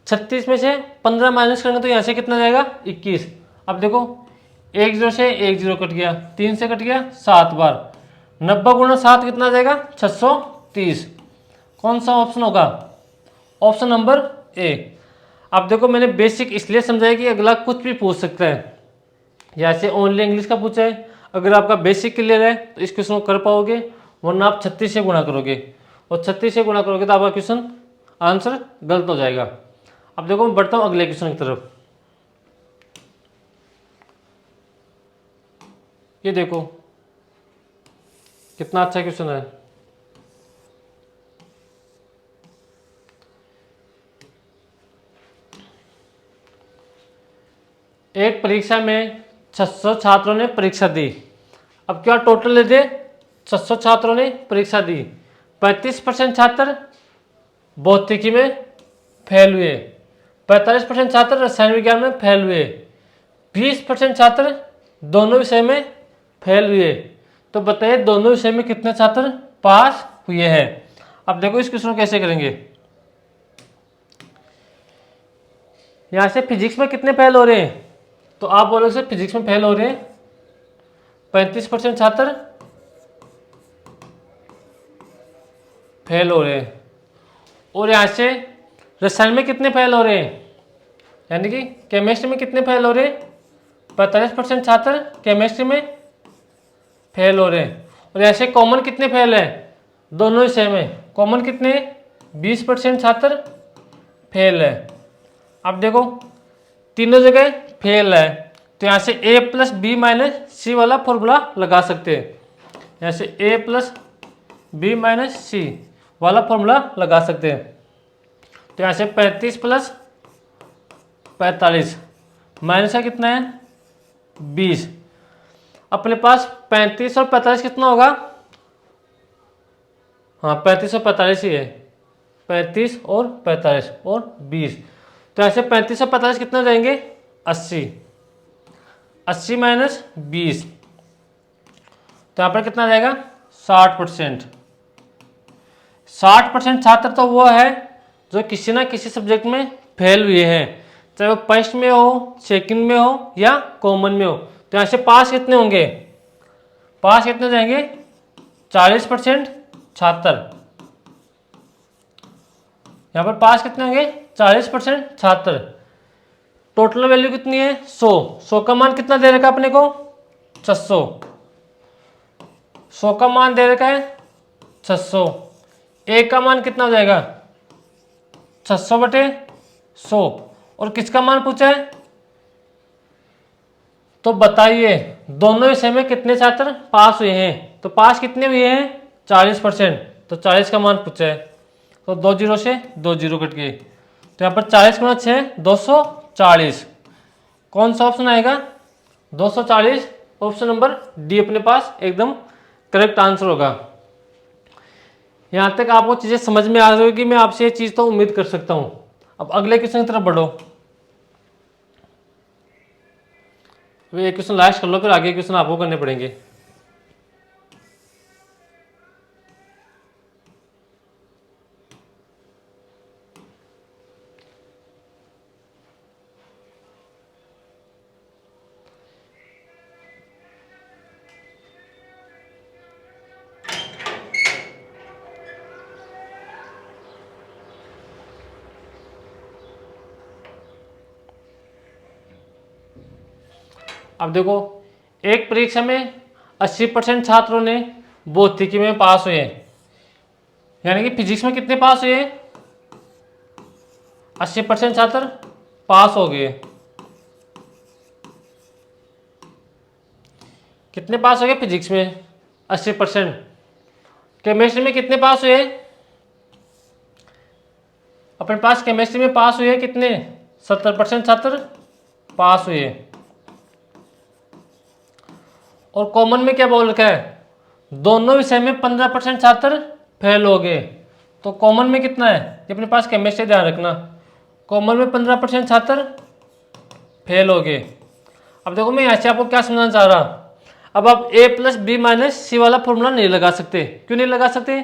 [SPEAKER 1] 36 में से 15 माइनस करेंगे तो यहाँ से कितना जाएगा? 21। अब देखो 1 0 से 1 0 कट गया, 3 से कट गया 7 बार। 90 गुणा 7 कितना जाएगा? 630। कौन सा ऑप्शन होगा? Option number A. अब देखो मैंने बेसिक इसलिए समझाया कि अगला कुछ भी पूछ सकता है। यहाँ से ओनली इंग्लिश का पूछा है, अगर आपका बेसिक क्लियर है तो इस क्वेश्चन को कर पाओगे, वरना आप 36 से गुणा करोगे और 36 से गुणा करोगे तो आपका क्वेश्चन आंसर गलत हो जाएगा। अब देखो मैं बढ़ता हूँ अगले क्वेश्चन की तरफ। ये देखो कितना अच्छा क्वेश्चन है। एक परीक्षा में 600 छात्रों ने परीक्षा दी। अब क्या टोटल ले दे, 600 छात्रों ने परीक्षा दी, 35% छात्र भौतिकी में फेल हुए, 45% छात्र रसायन विज्ञान में फेल हुए, 20% छात्र दोनों विषय में फेल हुए। तो बताइए दोनों विषय में कितने छात्र पास हुए हैं। अब देखो इस क्वेश्चन को कैसे करेंगे। यहां से फिजिक्स में कितने फेल हो रहे हैं, तो आप बोलोगे सर फिजिक्स में फेल हो रहे हैं 35% छात्र फेल हो रहे हैं। और यहां से रसायन में कितने फेल हो रहे हैं, यानी कि केमिस्ट्री में कितने फेल हो रहे हैं, 45% छात्र केमिस्ट्री में फेल हो रहे हैं। और ऐसे कॉमन कितने फेल है, दोनों विषय में कॉमन कितने, 20% छात्र फेल है। अब देखो तीनों जगह फेल है, तो यहाँ से a प्लस बी माइनस सी वाला फॉर्मूला लगा सकते हैं। यहाँ से a प्लस बी माइनस सी वाला फॉर्मूला लगा सकते हैं। तो यहाँ से 35 प्लस 45 माइनस का कितना है 20। अपने पास 35 और 45 कितना होगा, हाँ 35 और 45 ही है, 35 और 45 और 20। तो ऐसे 35 और 45 कितना हो जाएंगे 80, 80 माइनस 20, तो यहाँ पर कितना आ जाएगा 60%। 60% छात्र तो वो है जो किसी ना किसी सब्जेक्ट में फेल हुए हैं, चाहे वो फर्स्ट में हो, सेकंड में हो या कॉमन में हो। तो यहाँ से पास कितने होंगे, पास कितने हो जाएंगे 40% छात्र। यहाँ पर पास कितने होंगे 40% छात्र। टोटल वैल्यू कितनी है 100, 100 का मान कितना दे रखा है अपने को 600, 100 का मान दे रखा है 600, एक का मान कितना हो जाएगा 600 बटे 100। और किसका मान पूछा है, तो बताइए दोनों विषय में कितने छात्र पास हुए हैं, तो पास कितने हुए हैं 40%, तो 40 का मान पूछा है। तो 2 जीरो से 2 जीरो कट गए, तो यहाँ पर 40 गुणा 6 240, कौन सा ऑप्शन आएगा 240, ऑप्शन नंबर डी अपने पास एकदम करेक्ट आंसर होगा। यहाँ तक आपको चीज़ें समझ में आ रही होगी, मैं आपसे ये चीज़ तो उम्मीद कर सकता हूँ। अब अगले क्वेश्चन की तरफ बढ़ो, ये क्वेश्चन लास्ट कर लो, फिर आगे क्वेश्चन आपको करने पड़ेंगे। अब देखो एक परीक्षा में 80% छात्रों ने भौतिकी में पास हुए, यानी कि फिजिक्स में कितने पास हुए 80% छात्र पास हो गए। कितने पास हो गए फिजिक्स में 80%। केमिस्ट्री में कितने पास हुए, अपने पास केमिस्ट्री में पास हुए कितने 70% छात्र पास हुए। और कॉमन में क्या बोल रखा है, दोनों विषय में 15% छात्र फेल हो गए। तो कॉमन में कितना है, ये अपने पास केमिस्ट्री ध्यान रखना, कॉमन में 15% छात्र फेल हो गए। अब देखो मैं यहाँ से आपको क्या समझाना चाह रहा, अब आप a प्लस बी माइनस सी वाला फॉर्मूला नहीं लगा सकते। क्यों नहीं लगा सकते,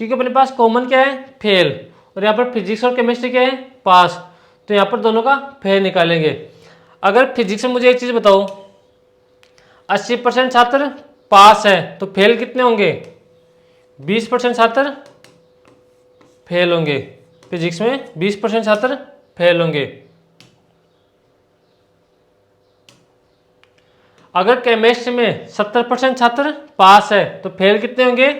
[SPEAKER 1] क्योंकि अपने पास कॉमन क्या है फेल, और यहाँ पर फिजिक्स और केमिस्ट्री क्या है पास, तो यहाँ पर दोनों का फेल निकालेंगे। अगर फिजिक्स में मुझे एक चीज़ बताओ, 80% छात्र पास है तो फेल कितने होंगे 20% छात्र फेल होंगे। फिजिक्स में 20% छात्र फेल होंगे। अगर केमिस्ट्री में 70% छात्र पास है तो फेल कितने होंगे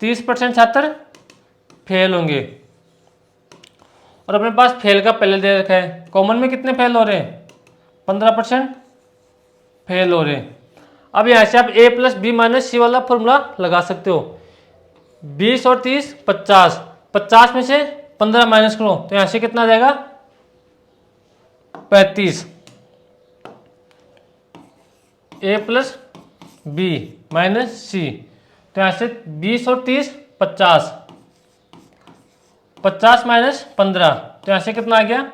[SPEAKER 1] 30% छात्र फेल होंगे। और अपने पास फेल का पहले दे रखा है, कॉमन में कितने फेल हो रहे हैं 15% फेल हो रहे हैं। अब यहाँ से आप a प्लस बी माइनस सी वाला फॉर्मूला लगा सकते हो। 20 और 30 50, 50 में से 15 माइनस करो तो यहाँ से कितना आ जाएगा 35। ए प्लस बी माइनस सी। तो यहाँ से 20 और 30 50, 50 माइनस 15, तो यहाँ से कितना आ गया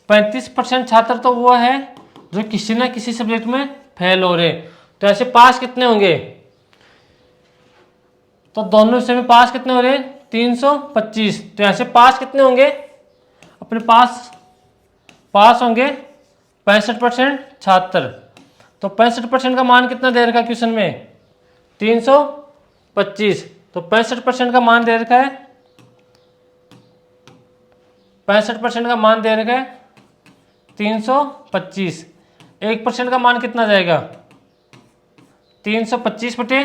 [SPEAKER 1] 35% छात्र तो वो है जो किसी ना किसी सब्जेक्ट में फेल हो रहे। तो ऐसे पास कितने होंगे, तो दोनों विषय में पास कितने हो रहे 325। तो यहाँ से पास कितने होंगे अपने पास होंगे 65% छात्र। तो 65% का मान कितना दे रखा है क्वेश्चन में 325। तो 65% का मान दे रखा है 65% का मान दे रखा है 325। 1% का मान कितना जाएगा 325 बटे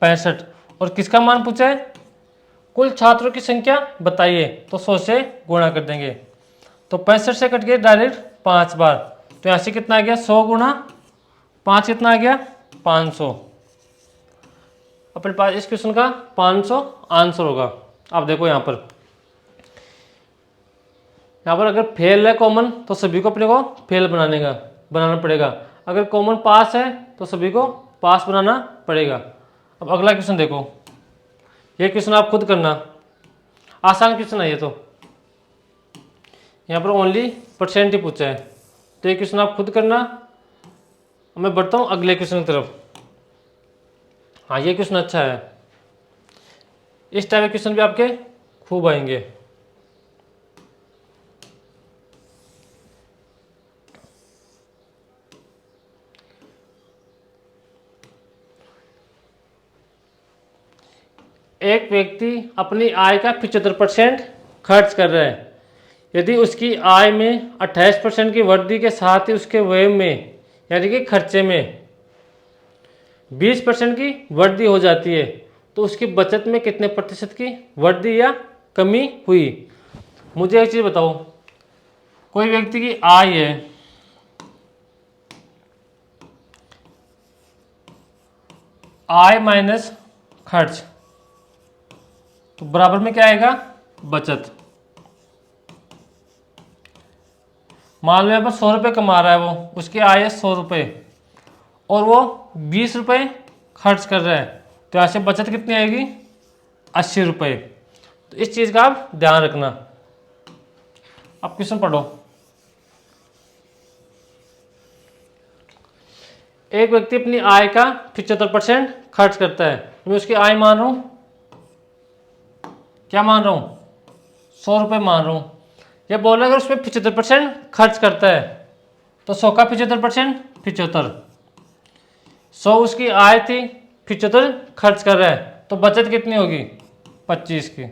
[SPEAKER 1] 65। और किसका मान पूछा है कुल छात्रों की संख्या बताइए, तो 100 से गुणा कर देंगे। तो 65 से कट गए डायरेक्ट 5 बार। तो यहाँ से कितना आ गया 100 गुणा 5 कितना आ गया 500। अपने पास इस क्वेश्चन का 500 आंसर होगा। आप देखो यहाँ पर अगर फेल है कॉमन तो सभी को अपने को फेल बनाना पड़ेगा। अगर कॉमन पास है तो सभी को पास बनाना पड़ेगा। अब अगला क्वेश्चन देखो, ये क्वेश्चन आप खुद करना, आसान क्वेश्चन है ये। तो यहाँ पर ओनली परसेंट ही पूछा है, तो ये क्वेश्चन आप खुद करना। मैं बढ़ता हूँ अगले क्वेश्चन की तरफ। हाँ ये क्वेश्चन अच्छा है, इस टाइप के क्वेश्चन भी आपके खूब आएंगे। एक व्यक्ति अपनी आय का 75% खर्च कर रहा है। यदि उसकी आय में 28% की वृद्धि के साथ ही उसके व्यय में यानी कि खर्चे में 20% की वृद्धि हो जाती है, तो उसकी बचत में कितने प्रतिशत की वृद्धि या कमी हुई। मुझे एक चीज़ बताओ, कोई व्यक्ति की आय है, आय माइनस खर्च, तो बराबर में क्या आएगा बचत। मान लो यहाँ पर 100 रुपये कमा रहा है वो, उसकी आय है 100 रुपये और वो 20 रुपये खर्च कर रहा है, तो यहाँ से बचत कितनी आएगी 80 रुपये। तो इस चीज़ का आप ध्यान रखना। अब क्वेश्चन पढ़ो। एक व्यक्ति अपनी आय का 75% खर्च करता है। मैं उसकी आय मान रहा हूँ, क्या मान रहा हूँ 100 रुपये मान रहा हूँ। ये बोल रहा है अगर उसमें 75% खर्च करता है तो 100 का 75% 75। 100 उसकी आय थी, 75 खर्च कर रहा है, तो बचत कितनी होगी 25 की।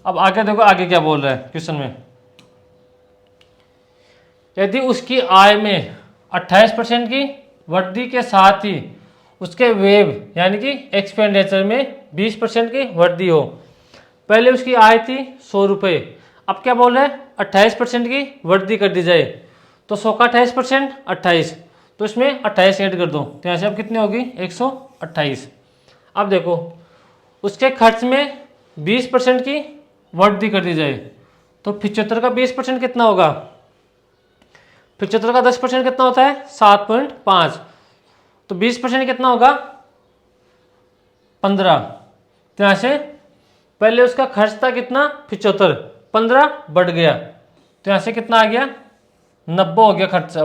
[SPEAKER 1] अब आगे देखो आगे क्या बोल रहा है क्वेश्चन में। यदि उसकी आय में 28% की वृद्धि के साथ ही उसके व्यय यानी कि एक्सपेंडिचर में 20% की वृद्धि हो। पहले उसकी आय थी 100 रुपये, अब क्या बोल रहा है 28% की वृद्धि कर दी जाए, तो 100 का 28% 28, तो इसमें 28 ऐड कर दो, तो यहाँ से अब कितनी होगी 128। अब देखो उसके खर्च में 20% की वृद्धि कर दी जाए, तो 75 का 20% कितना होगा 75 का 10% कितना होता है 7.5, तो 20% कितना होगा 15। तो यहाँ से पहले उसका खर्च था कितना 75, 15 बढ़ गया, तो यहाँ से कितना आ गया 90 हो गया खर्च।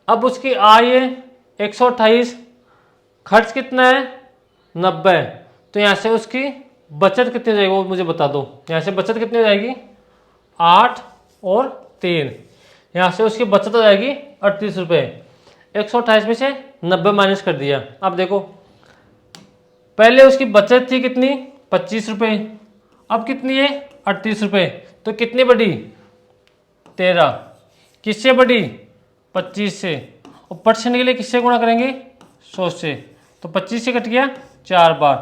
[SPEAKER 1] अब उसकी आय है 128, खर्च कितना है 90, तो यहाँ से उसकी बचत कितनी हो जाएगी वो मुझे बता दो। यहाँ से बचत कितनी हो जाएगी 8 और 3, यहाँ से उसकी बचत हो जाएगी 38 रुपये। 128 में से 90 माइनस कर दिया। अब देखो पहले उसकी बचत थी कितनी 25 रुपये, अब कितनी है 38 रुपये, तो कितनी बढ़ी 13। किससे बढ़ी 25 से, और परसेंट के लिए किससे गुणा करेंगे 100 से, तो 25 से कट गया 4 बार,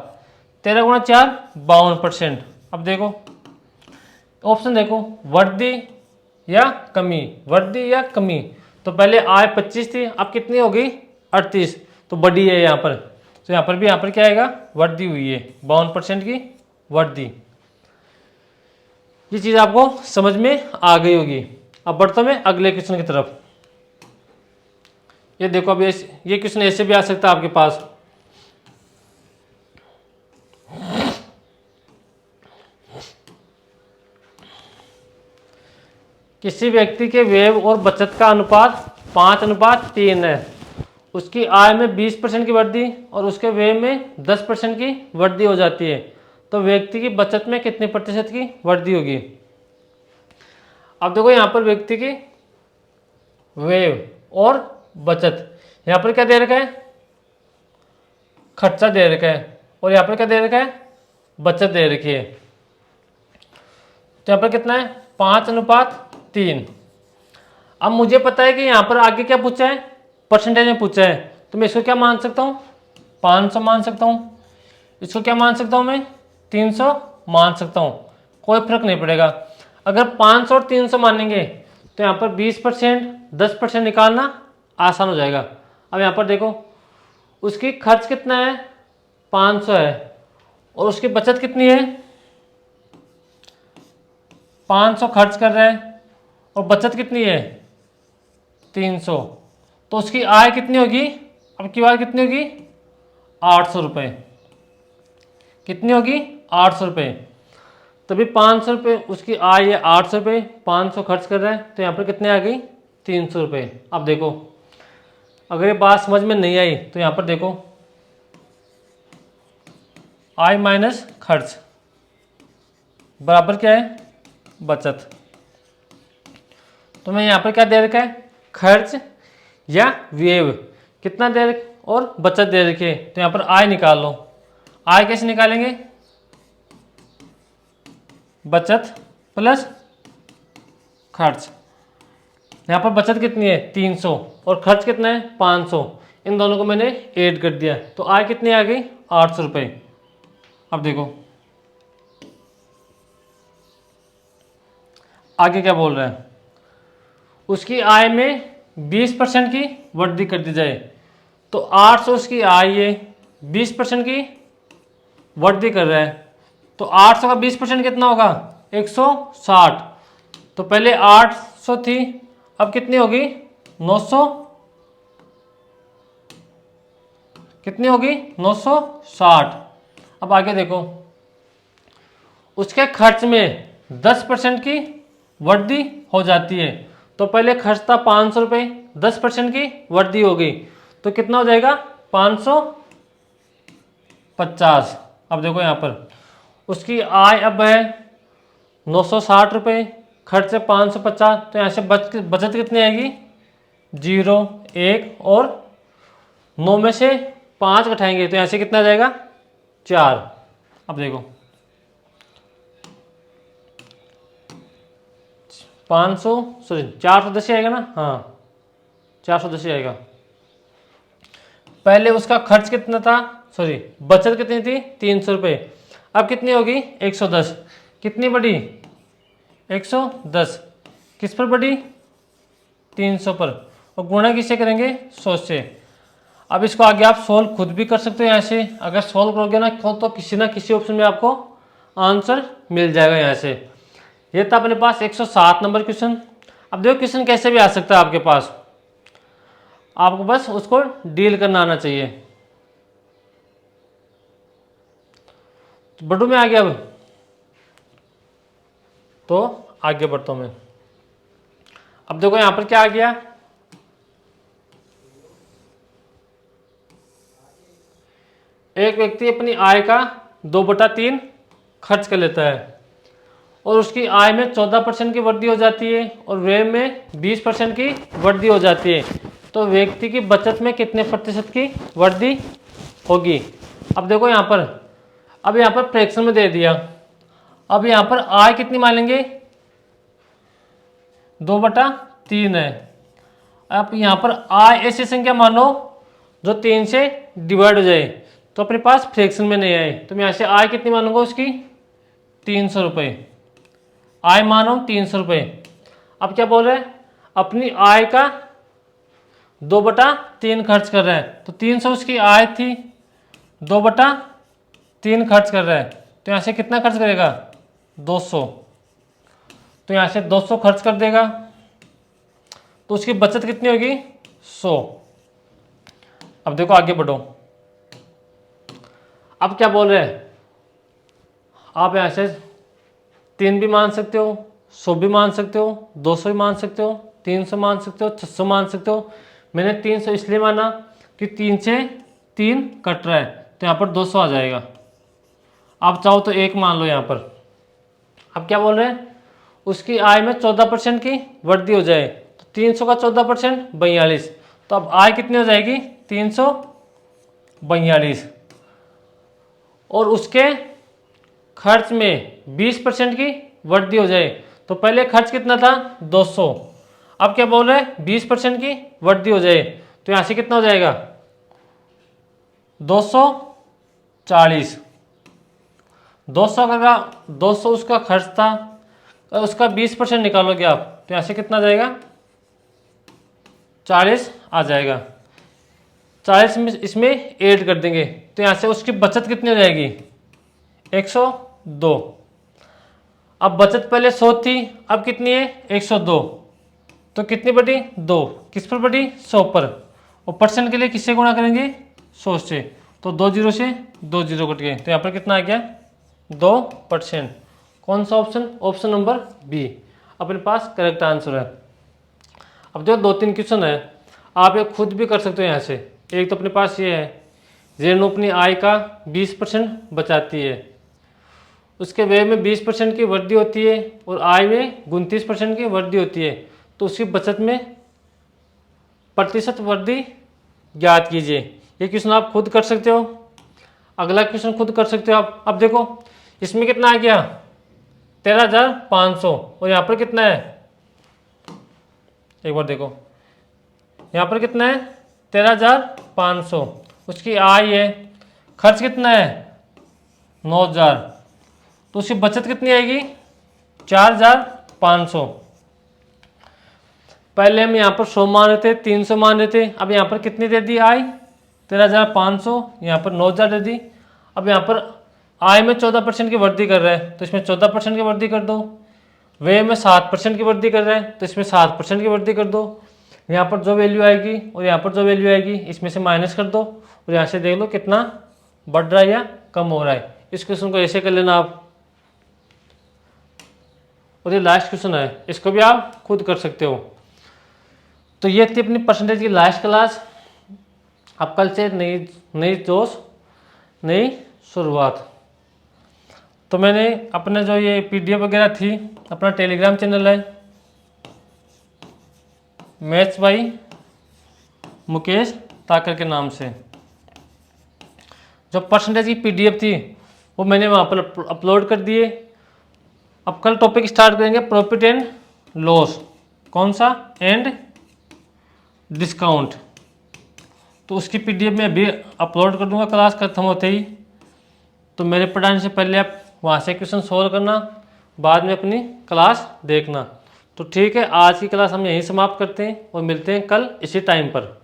[SPEAKER 1] 13 गुणा 4 52%। अब देखो ऑप्शन देखो वृद्धि या कमी, वृद्धि या कमी। तो पहले आय 25 थी, अब कितनी हो गई 38, तो बढ़ी है यहाँ पर, तो यहाँ पर भी यहाँ पर क्या आएगा वृद्धि हुई है 52% की वृद्धि। ये चीज़ आपको समझ में आ गई होगी। अब बढ़ता मैं अगले क्वेश्चन की तरफ। ये देखो अब ये क्वेश्चन ऐसे भी आ सकता है आपके पास। किसी व्यक्ति के व्यय और बचत का अनुपात 5:3 है। उसकी आय में 20% की वृद्धि और उसके व्यय में 10% की वृद्धि हो जाती है, तो व्यक्ति की बचत में कितने प्रतिशत की वृद्धि होगी। अब देखो यहाँ पर व्यक्ति की व्यय और बचत, यहाँ पर क्या दे रखा है, खर्चा दे रखा है, और यहाँ पर क्या दे रखा है, बचत दे रखी है। तो यहाँ पर कितना है, 5:3। अब मुझे पता है कि यहाँ पर आगे क्या पूछा है, परसेंटेज में पूछा है, तो मैं इसको क्या मान सकता हूँ, 500 मान सकता हूँ। इसको क्या मान सकता हूँ मैं, 300 मान सकता हूँ, कोई फर्क नहीं पड़ेगा। अगर 500 और 300 मानेंगे तो यहाँ पर 20%, 10% निकालना आसान हो जाएगा। अब यहाँ पर देखो उसकी खर्च कितना है, 500 है, और उसकी बचत कितनी है, 500 खर्च कर रहा है और बचत कितनी है, 300, तो उसकी आय कितनी होगी, अब की बार कितनी होगी, 800 रुपये। कितनी होगी, 800 रुपये। तभी 500 रुपये उसकी आय है, 800 रुपये, 500 खर्च कर रहा है, तो यहाँ पर कितने आ गई, 300 रुपये। अब देखो अगर ये बात समझ में नहीं आई तो यहाँ पर देखो आय माइनस खर्च बराबर क्या है, बचत। तो मैं यहाँ पर क्या दे रखा है, खर्च या व्यय कितना दे रखे और बचत दे रखी है, तो यहाँ पर आय निकाल लो। आय कैसे निकालेंगे, बचत प्लस खर्च। यहाँ पर बचत कितनी है, 300, और खर्च कितना है, 500। इन दोनों को मैंने ऐड कर दिया, तो आय कितनी आ गई, 800 रुपये। अब देखो आगे क्या बोल रहा है, उसकी आय में 20% की वृद्धि कर दी जाए, तो 800 उसकी आय है, 20% की वृद्धि कर रहा है, तो 800 का 20% कितना होगा, 160। तो पहले 800 थी, अब कितनी होगी, 900, कितनी होगी, 960। अब आगे देखो उसके खर्च में 10% की वृद्धि हो जाती है, तो पहले खर्च था 500 रुपये, 10% की वृद्धि हो गई, तो कितना हो जाएगा, 550। अब देखो यहाँ पर उसकी आय अब है 960 रुपये, खर्च है 550, तो यहाँ से बचत कितनी आएगी, 0, 1 और 9 में से 5 घटाएंगे तो यहाँ से कितना जाएगा, 4। अब देखो 500 सॉरी 410 ही आएगा ना, हाँ 410 ही आएगा। पहले उसका खर्च कितना था, सॉरी बचत कितनी थी, 300 रुपये, अब कितनी होगी, 110। कितनी बढ़ी, 110। किस पर बढ़ी, 300 पर, और गुणा किससे करेंगे, 100 से। अब इसको आगे आप सोल्व खुद भी कर सकते हो यहाँ से, अगर सोल्व करोगे ना खुद तो किसी ना किसी ऑप्शन में आपको आंसर मिल जाएगा यहाँ से। ये था अपने पास 107 नंबर क्वेश्चन। अब देखो क्वेश्चन कैसे भी आ सकता है आपके पास, आपको बस उसको डील करना आना चाहिए। तो बटू में आ गया, तो आगे बढ़ता हूं मैं। अब देखो यहां पर क्या आ गया, एक व्यक्ति अपनी आय का 2/3 खर्च कर लेता है और उसकी आय में 14% की वृद्धि हो जाती है और व्यय में 20% की वृद्धि हो जाती है, तो व्यक्ति की बचत में कितने प्रतिशत की वृद्धि होगी। अब देखो यहाँ पर, अब यहाँ पर फ्रैक्शन में दे दिया, अब यहाँ पर आय कितनी मानेंगे, 2/3 है। अब यहाँ पर आय ऐसी संख्या मानो जो 3 से डिवाइड हो जाए, तो अपने पास फ्रैक्शन में नहीं आए, तो मैं यहाँ से आय कितनी मानूंगा उसकी, 300 रुपये। आय मानो 300 रुपये। अब क्या बोल रहे हैं, अपनी आय का 2/3 खर्च कर रहा है, तो 300 उसकी आय थी, 2/3 खर्च कर रहा है, तो यहाँ से कितना खर्च करेगा, 200। तो यहाँ से 200 खर्च कर देगा, तो उसकी बचत कितनी होगी, 100। अब देखो आगे बढ़ो। अब क्या बोल रहे हैं, आप यहाँ से 3 भी मान सकते हो, 100 भी मान सकते हो, 200 भी मान सकते हो, 300 मान सकते हो, 600 मान सकते हो। मैंने 300 इसलिए माना कि 3 से 3 कट रहा है, तो यहाँ पर 200 आ जाएगा। आप चाहो तो 1 मान लो यहाँ पर। अब क्या बोल रहे हैं, उसकी आय में 14% की वृद्धि हो जाए, तो 300 का 14% 42, तो अब आय कितनी हो जाएगी 342। और उसके खर्च में 20% की वृद्धि हो जाए, तो पहले खर्च कितना था 200, अब क्या बोल रहे हैं 20% की वृद्धि हो जाए, तो यहाँ से कितना हो जाएगा 240। 200 का 200 उसका खर्च था, और उसका 20% निकालोगे आप, तो यहाँ से कितना आ जाएगा 40 आ जाएगा। 40 में इसमें ऐड कर देंगे, तो यहाँ से उसकी बचत कितनी हो जाएगी 102। अब बचत पहले 100 थी, अब कितनी है 102, तो कितनी बढ़ी 2, किस पर बढ़ी 100 पर, और परसेंट के लिए किससे गुणा करेंगे 100 से, तो 2 जीरो से 2 जीरो कट गए, तो यहाँ पर कितना आ गया 2%। कौन सा ऑप्शन, ऑप्शन नंबर बी अपने पास करेक्ट आंसर है। अब जो 2-3 क्वेश्चन है आप ये खुद भी कर सकते हो यहाँ से। एक तो अपने पास ये है, रेणु अपनी आय का 20% बचाती है, उसके व्यय में 20% की वृद्धि होती है और आय में 29% की वृद्धि होती है, तो उसकी बचत में प्रतिशत वृद्धि ज्ञात कीजिए। ये क्वेश्चन आप खुद कर सकते हो। अगला क्वेश्चन खुद कर सकते हो आप। अब देखो इसमें कितना आ गया 13,500, और यहाँ पर कितना है, एक बार देखो यहाँ पर कितना है 13,500, उसकी आय है, खर्च कितना है 9,000, तो उसकी बचत कितनी आएगी 4,500। पहले हम यहाँ पर 100 मान रहे थे, 300 मान रहे थे, अब यहाँ पर कितनी दे दी आय 13,500, यहाँ पर 9,000 दे दी। अब यहाँ पर आय में 14% की वृद्धि कर रहा है, तो इसमें 14% की वृद्धि कर दो। व्यय में 7% की वृद्धि कर रहा है, तो इसमें 7% की वृद्धि कर दो। यहाँ पर जो वैल्यू आएगी और यहाँ पर जो वैल्यू आएगी इसमें से माइनस कर दो, और यहाँ से देख लो कितना बढ़ रहा है या कम हो रहा है। इस क्वेश्चन को ऐसे कर लेना आप। और ये लास्ट क्वेश्चन है, इसको भी आप खुद कर सकते हो। तो ये थी अपनी परसेंटेज की लास्ट क्लास। अब कल से नई जोश नई शुरुआत। तो मैंने अपने जो ये PDF वगैरह थी, अपना टेलीग्राम चैनल है मैथ्स बाई मुकेश ताकर के नाम से, जो परसेंटेज की PDF थी वो मैंने वहाँ पर अपलोड कर दिए। अब कल टॉपिक स्टार्ट करेंगे प्रॉफिट एंड लॉस, कौन सा, एंड डिस्काउंट। तो उसकी PDF में अभी अपलोड कर दूंगा क्लास खत्म होते ही। तो मेरे पढ़ाने से पहले आप वहाँ से क्वेश्चन सोल्व करना, बाद में अपनी क्लास देखना। तो ठीक है, आज की क्लास हम यहीं समाप्त करते हैं और मिलते हैं कल इसी टाइम पर।